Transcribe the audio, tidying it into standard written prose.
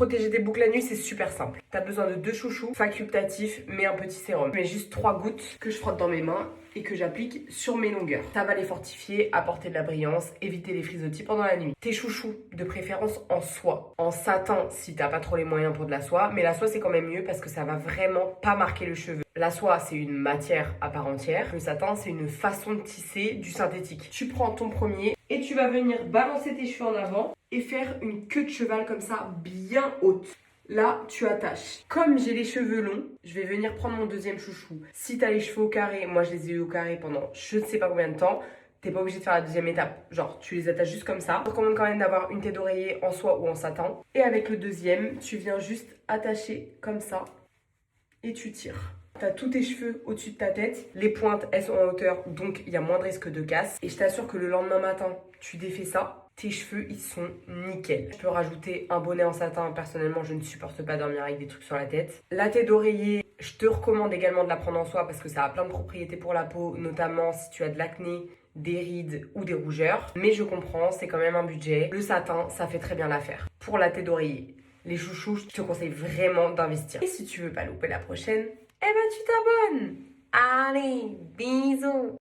protéger tes boucles la nuit, c'est super simple. T'as besoin de 2 chouchous facultatifs, mais un petit sérum. Je mets juste 3 gouttes que je frotte dans mes mains et que j'applique sur mes longueurs. Ça va les fortifier, apporter de la brillance, éviter les frisottis pendant la nuit. Tes chouchous, de préférence en soie. En satin, si t'as pas trop les moyens pour de la soie, mais la soie c'est quand même mieux parce que ça va vraiment pas marquer le cheveu. La soie, c'est une matière à part entière. Le satin, c'est une façon de tisser du synthétique. Tu prends ton premier et tu vas venir balancer tes cheveux en avant et faire une queue de cheval comme ça, bien haute. Là, tu attaches. Comme j'ai les cheveux longs, je vais venir prendre mon deuxième chouchou. Si tu as les cheveux au carré, moi je les ai eu au carré pendant je ne sais pas combien de temps, t'es pas obligé de faire la deuxième étape. Genre, tu les attaches juste comme ça. Je recommande quand même d'avoir une tête d'oreiller en soie ou en satin. Et avec le deuxième, tu viens juste attacher comme ça et tu tires. T'as tous tes cheveux au-dessus de ta tête. Les pointes, elles sont en hauteur, donc il y a moins de risque de casse. Et je t'assure que le lendemain matin, tu défais ça. Tes cheveux, ils sont nickel. Je peux rajouter un bonnet en satin. Personnellement, je ne supporte pas dormir avec des trucs sur la tête. La tête d'oreiller, je te recommande également de la prendre en soie parce que ça a plein de propriétés pour la peau, notamment si tu as de l'acné, des rides ou des rougeurs. Mais je comprends, c'est quand même un budget. Le satin, ça fait très bien l'affaire. Pour la tête d'oreiller, les chouchous, je te conseille vraiment d'investir. Et si tu veux pas louper la prochaine, eh ben tu t'abonnes. Allez, bisous.